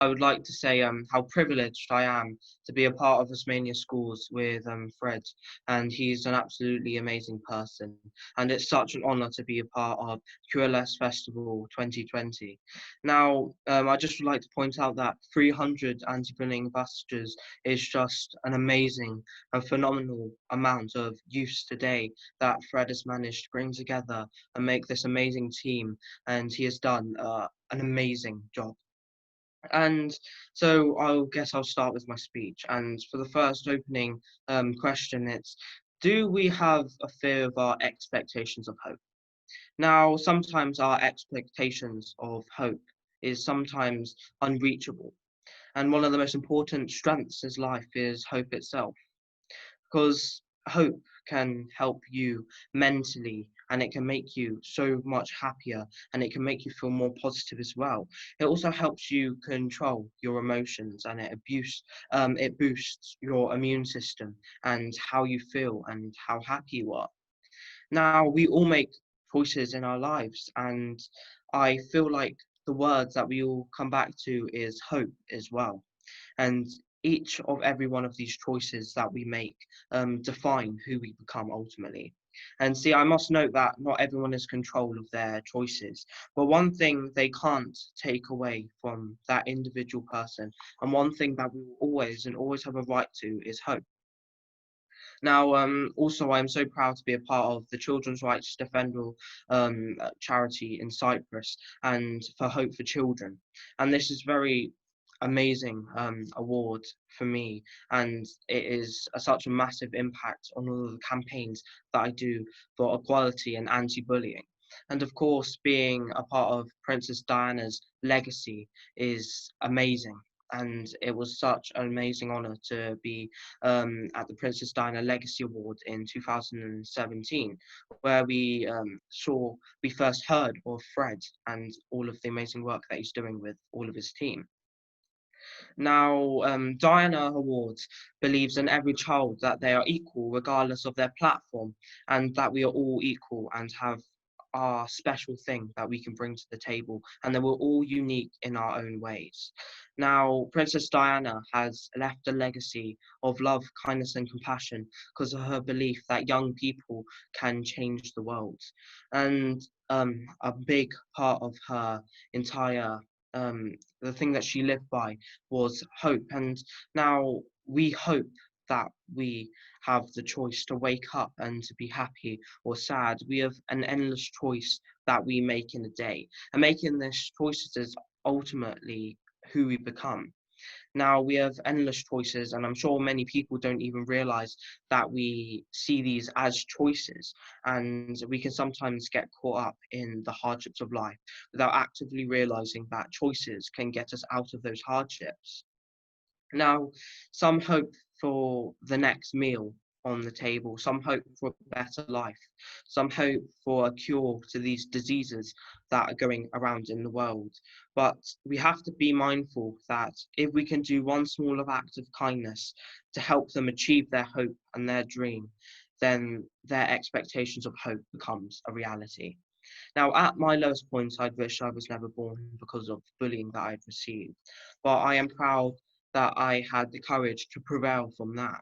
I would like to say how privileged I am to be a part of Tasmania Schools with Fred, and he's an absolutely amazing person. And it's such an honour to be a part of QLS Festival 2020. Now, I just would like to point out that 300 anti-bullying ambassadors is just an amazing and phenomenal amount of youths today that Fred has managed to bring together and make this amazing team, and he has done an amazing job. And so I'll start with my speech. And for the first opening question, it's, do we have a fear of our expectations of hope? Now, sometimes our expectations of hope is sometimes unreachable. And one of the most important strengths in life is hope itself, because hope can help you mentally, and it can make you so much happier, and it can make you feel more positive as well. It also helps you control your emotions, and it boosts your immune system and how you feel and how happy you are. Now, we all make choices in our lives, and I feel like the words that we all come back to is hope as well. And each of every one of these choices that we make define who we become ultimately. And see, I must note that not everyone is control of their choices, but one thing they can't take away from that individual person, and one thing that we will always have a right to, is hope. Now, also, I'm so proud to be a part of the Children's Rights Defender charity in Cyprus, and for Hope for Children. And this is very amazing award for me, and it is such a massive impact on all of the campaigns that I do for equality and anti-bullying. And of course, being a part of Princess Diana's legacy is amazing. And it was such an amazing honor to be at the Princess Diana Legacy Award in 2017, where we first heard of Fred and all of the amazing work that he's doing with all of his team. Now, Diana Awards believes in every child that they are equal regardless of their platform, and that we are all equal and have our special thing that we can bring to the table, and that we're all unique in our own ways. Now, Princess Diana has left a legacy of love, kindness, and compassion because of her belief that young people can change the world. And a big part of her entire the thing that she lived by was hope. And now we hope that we have the choice to wake up and to be happy or sad. We have an endless choice that we make in a day, and making these choices is ultimately who we become. Now, we have endless choices, and I'm sure many people don't even realize that we see these as choices, and we can sometimes get caught up in the hardships of life without actively realizing that choices can get us out of those hardships. Now, some hope for the next meal on the table, some hope for a better life, some hope for a cure to these diseases that are going around in the world. But we have to be mindful that if we can do one small act of kindness to help them achieve their hope and their dream, then their expectations of hope becomes a reality. Now, at my lowest points, I'd wish I was never born because of bullying that I'd received, but I am proud that I had the courage to prevail from that.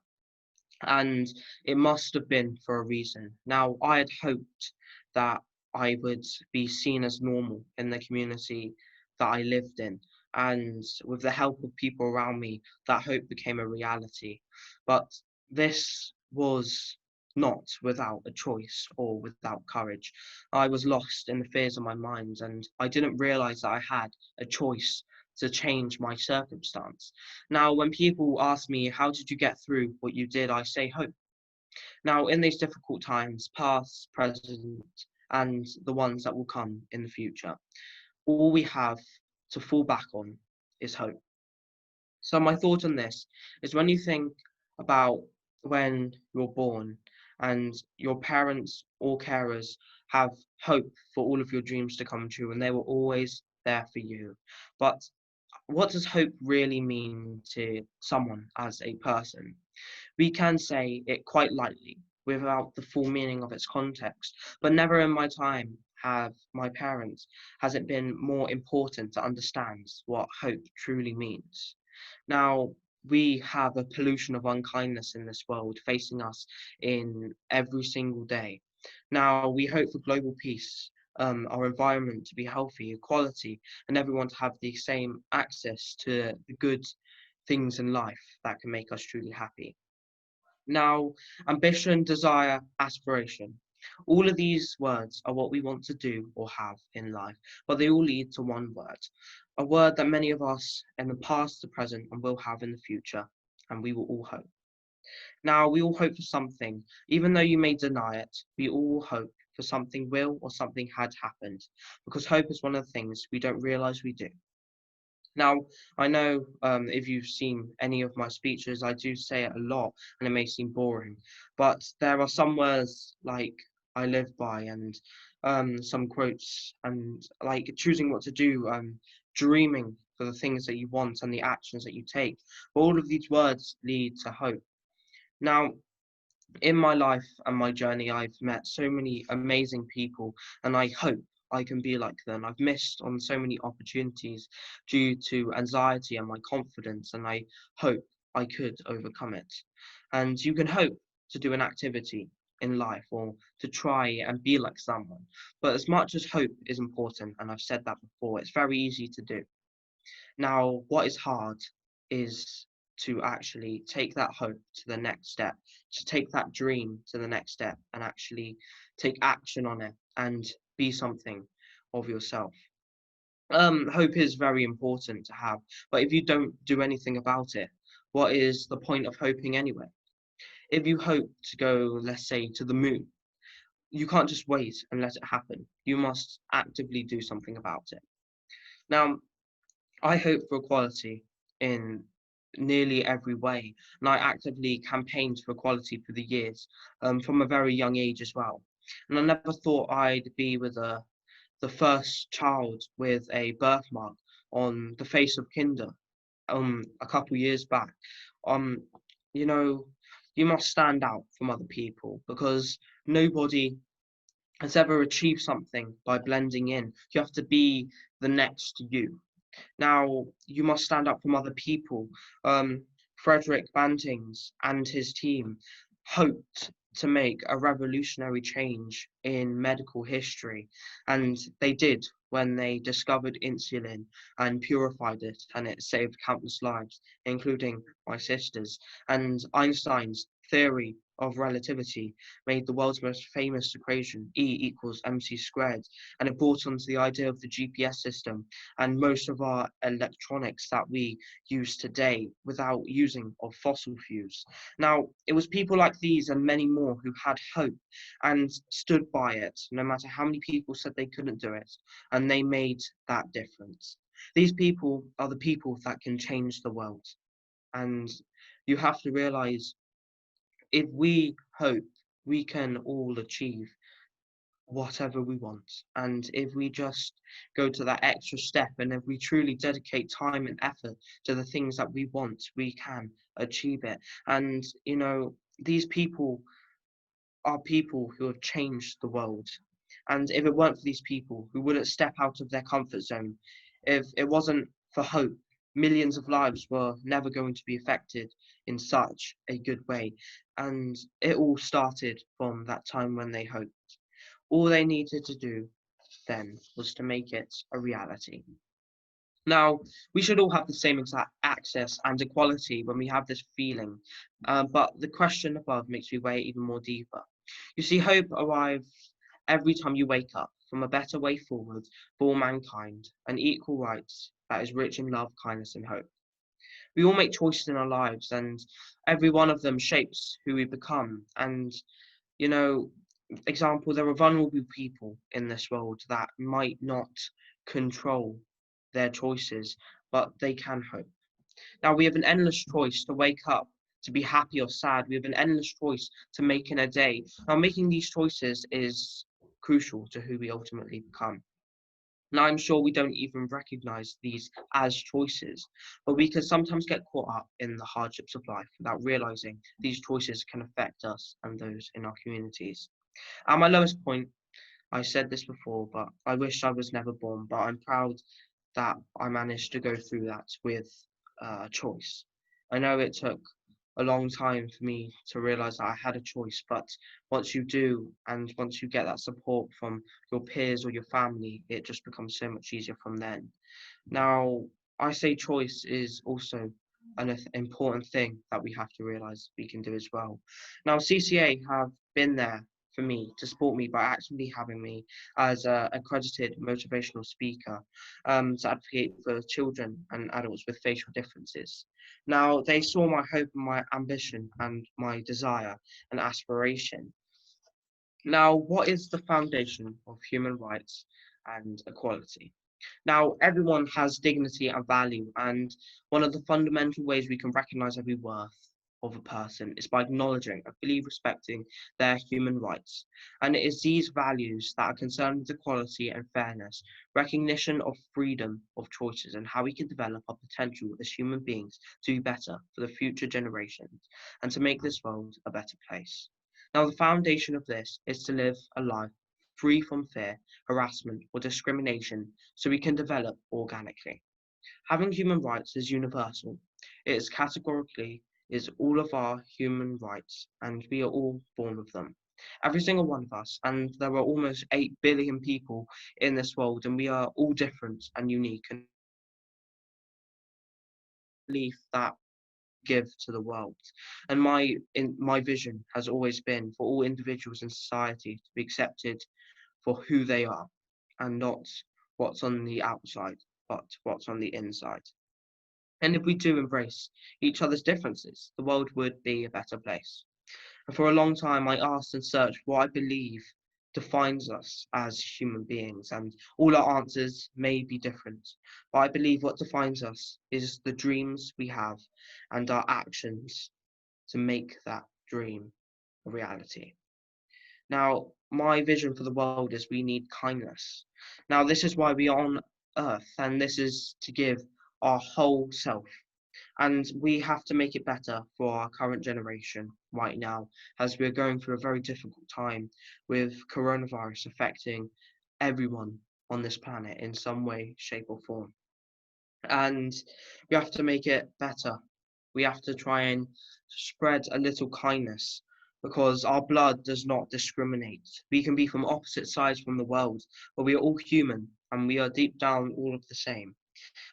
And it must have been for a reason. Now, I had hoped that I would be seen as normal in the community that I lived in. And with the help of people around me, that hope became a reality. But this was not without a choice or without courage. I was lost in the fears of my mind, and I didn't realize that I had a choice to change my circumstance. Now, when people ask me, how did you get through what you did? I say hope. Now, in these difficult times, past, present, and the ones that will come in the future, all we have to fall back on is hope. So my thought on this is, when you think about when you're born and your parents or carers have hope for all of your dreams to come true, and they were always there for you. But what does hope really mean to someone as a person? We can say it quite lightly without the full meaning of its context, but never in my time have my parents has it been more important to understand what hope truly means. Now, we have a pollution of unkindness in this world facing us in every single day. Now, we hope for global peace, our environment to be healthy, equality, and everyone to have the same access to the good things in life that can make us truly happy. Now, ambition, desire, aspiration. All of these words are what we want to do or have in life, but they all lead to one word, a word that many of us in the past, the present, and will have in the future, and we will all hope. Now, we all hope for something, even though you may deny it, we all hope for something will or something had happened, because hope is one of the things we don't realize we do. Now, I know if you've seen any of my speeches, I do say it a lot and it may seem boring, but there are some words like I live by and some quotes and like choosing what to do, dreaming for the things that you want and the actions that you take. All of these words lead to hope. Now, in my life and my journey, I've met so many amazing people, and I hope I can be like them. I've missed on so many opportunities due to anxiety and my confidence, and I hope I could overcome it. And you can hope to do an activity in life or to try and be like someone. But as much as hope is important, and I've said that before, it's very easy to do. Now, what is hard is to actually take that hope to the next step, to take that dream to the next step and actually take action on it and be something of yourself. Hope is very important to have, but if you don't do anything about it, what is the point of hoping anyway? If you hope to go, let's say, to the moon, you can't just wait and let it happen. You must actively do something about it. Now, I hope for equality in nearly every way, and I actively campaigned for equality for the years, from a very young age as well. And I never thought I'd be the first child with a birthmark on the face of kinder, a couple years back. Um, you know, you must stand out from other people because nobody has ever achieved something by blending in. You have to be the next you. Now, you must stand up from other people. Frederick Bantings and his team hoped to make a revolutionary change in medical history, and they did when they discovered insulin and purified it, and it saved countless lives, including my sister's. And Einstein's theory of relativity made the world's most famous equation, E equals mc squared, and it brought on to the idea of the GPS system and most of our electronics that we use today without using of fossil fuels. Now, it was people like these and many more who had hope and stood by it, no matter how many people said they couldn't do it, and they made that difference. These people are the people that can change the world. And you have to realize if we hope, we can all achieve whatever we want. And if we just go to that extra step and if we truly dedicate time and effort to the things that we want, we can achieve it. And, these people are people who have changed the world. And if it weren't for these people who wouldn't step out of their comfort zone, if it wasn't for hope, millions of lives were never going to be affected in such a good way. And it all started from that time when they hoped. All they needed to do then was to make it a reality. Now, we should all have the same exact access and equality when we have this feeling, but the question above makes me weigh even more deeper. You see, hope arrives every time you wake up from a better way forward for all mankind, an equal rights that is rich in love, kindness, and hope. We all make choices in our lives, and every one of them shapes who we become. And you know, example, there are vulnerable people in this world that might not control their choices, but they can hope. Now, we have an endless choice to wake up, to be happy or sad. We have an endless choice to make in a day. Now, making these choices is crucial to who we ultimately become. Now, I'm sure we don't even recognize these as choices, but we can sometimes get caught up in the hardships of life without realizing these choices can affect us and those in our communities. At my lowest point, I said this before, but I wish I was never born, but I'm proud that I managed to go through that with choice. I know it took a long time for me to realize that I had a choice, but once you do, and once you get that support from your peers or your family, it just becomes so much easier from then. Now, I say choice is also an important thing that we have to realize we can do as well. Now, CCA have been there for me to support me by actually having me as an accredited motivational speaker to advocate for children and adults with facial differences. Now, they saw my hope and my ambition and my desire and aspiration. Now, what is the foundation of human rights and equality? Now, everyone has dignity and value, and one of the fundamental ways we can recognize every worth of a person is by acknowledging and fully respecting their human rights. And it is these values that are concerned with equality and fairness, recognition of freedom of choices, and how we can develop our potential as human beings to be better for the future generations and to make this world a better place. Now, the foundation of this is to live a life free from fear, harassment, or discrimination so we can develop organically. Having human rights is universal. It is categorically is all of our human rights, and we are all born with them. Every single one of us, and there are almost 8 billion people in this world, and we are all different and unique. And belief that give to the world. And my vision has always been for all individuals in society to be accepted for who they are and not what's on the outside, but what's on the inside. And if we do embrace each other's differences, the world would be a better place. And for a long time, I asked and searched what I believe defines us as human beings, and all our answers may be different. But I believe what defines us is the dreams we have and our actions to make that dream a reality. Now, my vision for the world is we need kindness. Now, this is why we are on earth, and this is to give our whole self. And we have to make it better for our current generation right now, as we're going through a very difficult time with coronavirus affecting everyone on this planet in some way, shape, or form. And we have to make it better. We have to try and spread a little kindness because our blood does not discriminate. We can be from opposite sides from the world, but we are all human and we are deep down all of the same.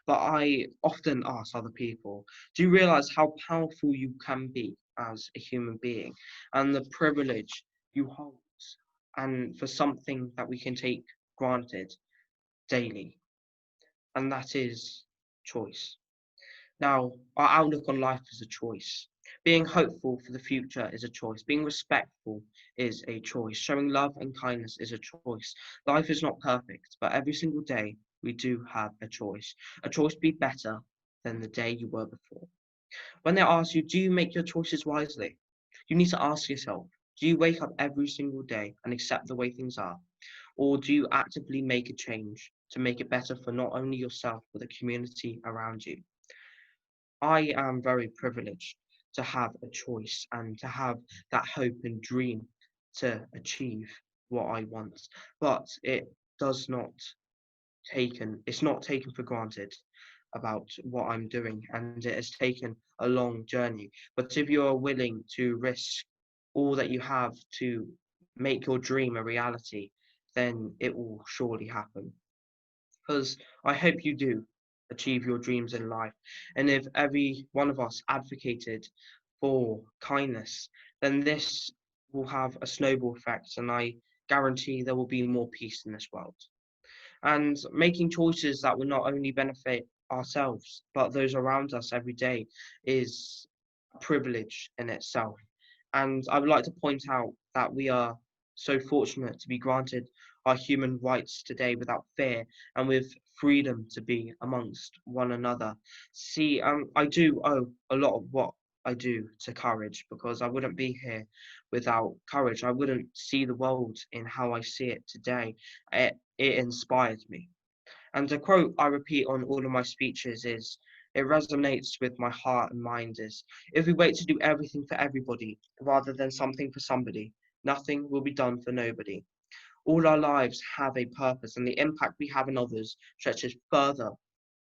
But I often ask other people, do you realize how powerful you can be as a human being and the privilege you hold and for something that we can take granted daily? And that is choice. Now, our outlook on life is a choice. Being hopeful for the future is a choice. Being respectful is a choice. Showing love and kindness is a choice. Life is not perfect, but every single day we do have a choice. A choice to be better than the day you were before. When they ask you, do you make your choices wisely? You need to ask yourself, do you wake up every single day and accept the way things are? Or do you actively make a change to make it better for not only yourself, but the community around you? I am very privileged to have a choice and to have that hope and dream to achieve what I want. But it's not taken for granted about what I'm doing, and it has taken a long journey. But if you are willing to risk all that you have to make your dream a reality, then it will surely happen because I hope you do achieve your dreams in life. And if every one of us advocated for kindness, then this will have a snowball effect, and I guarantee there will be more peace in this world. And making choices that will not only benefit ourselves, but those around us every day is a privilege in itself. And I would like to point out that we are so fortunate to be granted our human rights today without fear and with freedom to be amongst one another. See, I do owe a lot of what I do to courage because I wouldn't be here without courage. I wouldn't see the world in how I see it today. It inspired me. And a quote I repeat on all of my speeches is, it resonates with my heart and mind is, if we wait to do everything for everybody rather than something for somebody, nothing will be done for nobody. All our lives have a purpose, and the impact we have on others stretches further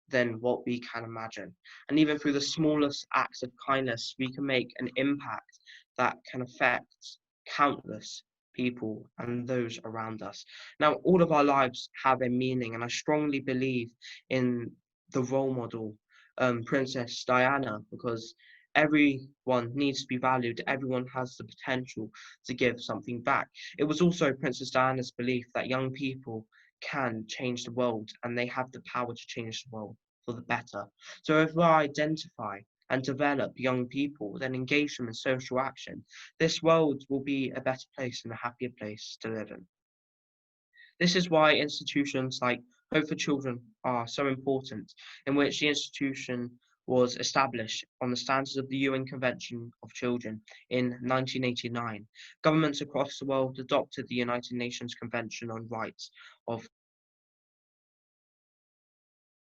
than what we can imagine. And even through the smallest acts of kindness, we can make an impact that can affect countless people and those around us. Now, all of our lives have a meaning, and I strongly believe in the role model, Princess Diana, because everyone needs to be valued. Everyone has the potential to give something back. It was also Princess Diana's belief that young people can change the world and they have the power to change the world for the better. So if we identify and develop young people, then engage them in social action, this world will be a better place and a happier place to live in. This is why institutions like Hope for Children are so important, in which the institution was established on the standards of the UN Convention of Children in 1989. Governments across the world adopted the United Nations Convention on Rights of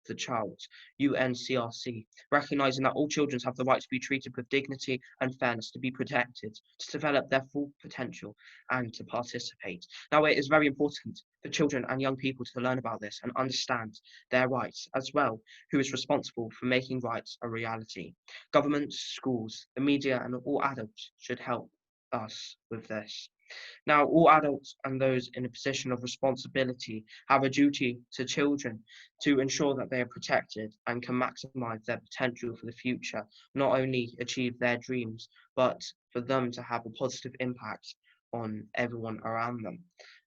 the Child, UNCRC, recognizing that all children have the right to be treated with dignity and fairness, to be protected, to develop their full potential, and to participate. Now, it is very important for children and young people to learn about this and understand their rights as well, who is responsible for making rights a reality. Governments, schools, the media, and all adults should help us with this. Now, all adults and those in a position of responsibility have a duty to children to ensure that they are protected and can maximize their potential for the future, not only achieve their dreams, but for them to have a positive impact on everyone around them.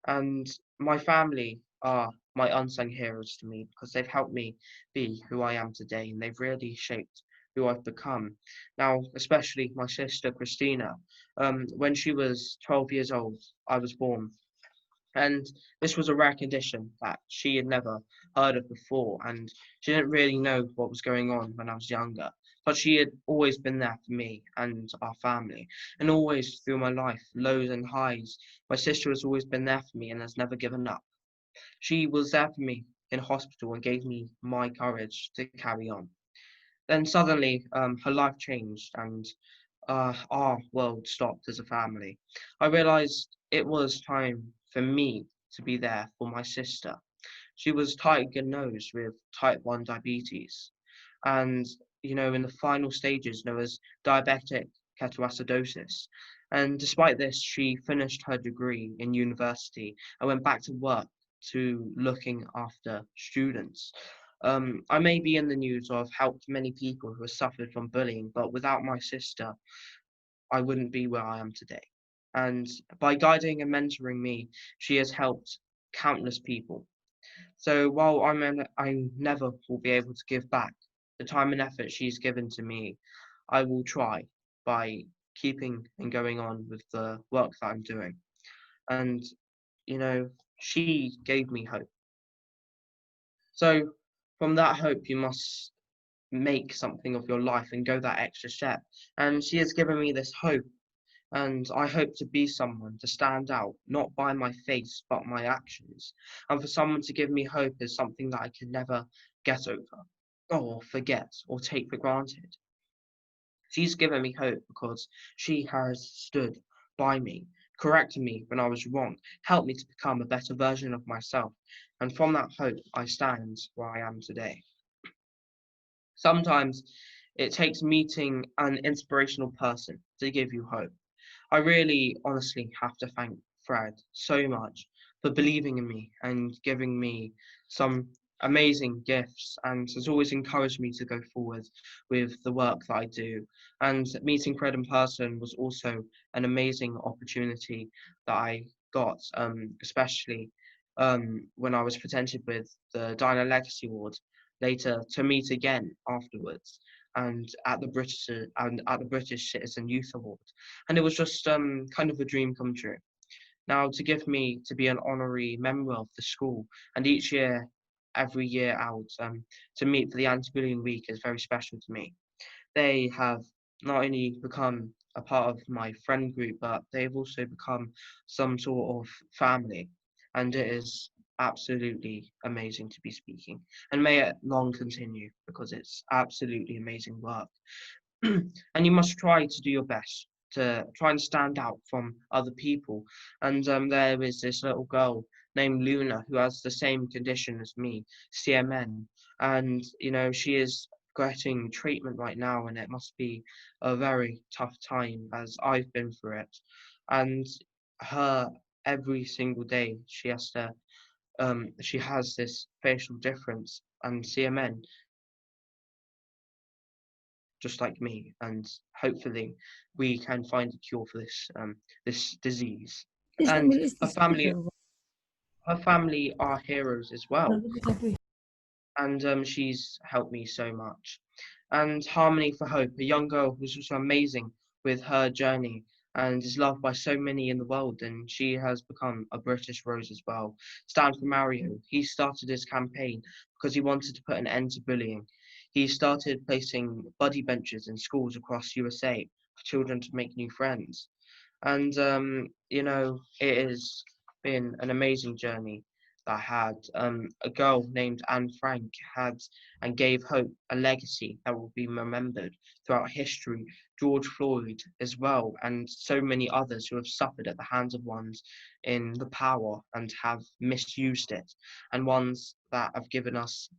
And my family are my unsung heroes to me because they've helped me be who I am today, and they've really shaped who I've become. Now, especially my sister Christina, when she was 12 years old, I was born. And this was a rare condition that she had never heard of before. And she didn't really know what was going on when I was younger. But she had always been there for me and our family. And always through my life, lows and highs, my sister has always been there for me and has never given up. She was there for me in hospital and gave me my courage to carry on. Then suddenly, her life changed and our world stopped as a family. I realized it was time for me to be there for my sister. She was diagnosed with type 1 diabetes and, in the final stages known as diabetic ketoacidosis. And despite this, she finished her degree in university and went back to work to looking after students. I may be in the news or have helped many people who have suffered from bullying, but without my sister, I wouldn't be where I am today. And by guiding and mentoring me, she has helped countless people. So while I never will be able to give back the time and effort she's given to me, I will try by keeping and going on with the work that I'm doing. And, you know, she gave me hope. So from that hope, you must make something of your life and go that extra step. And she has given me this hope. And I hope to be someone to stand out, not by my face, but my actions. And for someone to give me hope is something that I can never get over, or forget, or take for granted. She's given me hope because she has stood by me, corrected me when I was wrong, helped me to become a better version of myself. And from that hope, I stand where I am today. Sometimes it takes meeting an inspirational person to give you hope. I really honestly have to thank Fred so much for believing in me and giving me some amazing gifts, and has always encouraged me to go forward with the work that I do. And meeting Fred in person was also an amazing opportunity that I got, especially when I was presented with the Diner Legacy Award later to meet again afterwards and at the British Citizen Youth Award, and it was just kind of a dream come true. Now to give me to be an honorary member of the school, and each year, every year out, to meet for the Anti-Bullying Week is very special to me. They have not only become a part of my friend group, but they've also become some sort of family, and it is absolutely amazing to be speaking. And may it long continue because it's absolutely amazing work. And you must try to do your best to try and stand out from other people. And there is this little girl named Luna who has the same condition as me, CMN, and she is getting treatment right now, and it must be a very tough time as I've been through it. And her every single day she has this facial difference and CMN just like me, and hopefully we can find a cure for this disease. And her family her family are heroes as well, and she's helped me so much. And Harmony for Hope, a young girl who's also amazing with her journey and is loved by so many in the world, and she has become a British Rose as well. Stan for Mario, he started his campaign because he wanted to put an end to bullying. He started placing buddy benches in schools across USA for children to make new friends. And it has been an amazing journey that I had. A girl named Anne Frank had and gave hope a legacy that will be remembered throughout history. George Floyd as well, and so many others who have suffered at the hands of ones in the power and have misused it, and ones that have given us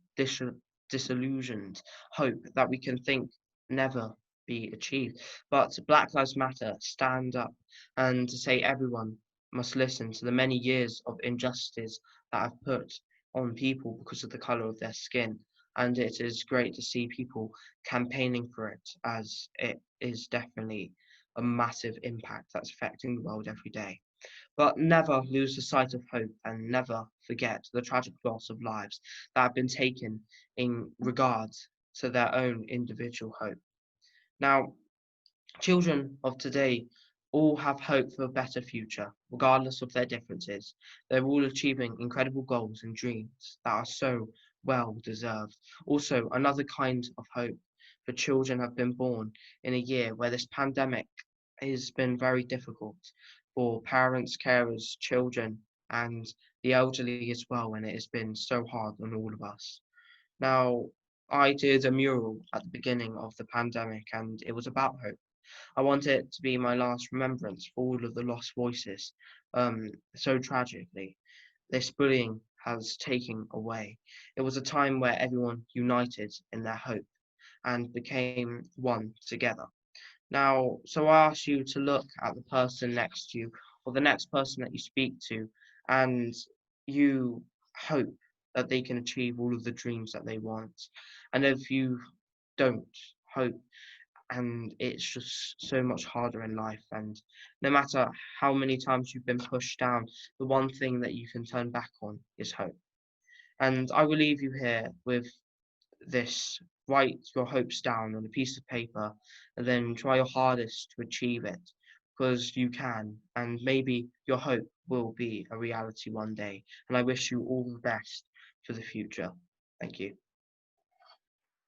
disillusioned hope that we can think never be achieved. But Black Lives Matter stand up and to say everyone must listen to the many years of injustice that I've put on people because of the color of their skin. And it is great to see people campaigning for it, as it is definitely a massive impact that's affecting the world every day. But never lose the sight of hope and never forget the tragic loss of lives that have been taken in regards to their own individual hope. Now, children of today all have hope for a better future, regardless of their differences. They're all achieving incredible goals and dreams that are so well deserved. Also, another kind of hope for children have been born in a year where this pandemic has been very difficult for parents, carers, children, and the elderly as well, and it has been so hard on all of us. Now, I did a mural at the beginning of the pandemic, and it was about hope. I want it to be my last remembrance for all of the lost voices. So tragically, this bullying has taken away. It was a time where everyone united in their hope and became one together. Now, so I ask you to look at the person next to you or the next person that you speak to, and you hope that they can achieve all of the dreams that they want. And if you don't hope, and it's just so much harder in life, and no matter how many times you've been pushed down, the one thing that you can turn back on is hope. And I will leave you here with this: write your hopes down on a piece of paper and then try your hardest to achieve it, because you can, and maybe your hope will be a reality one day. And I wish you all the best for the future. Thank you.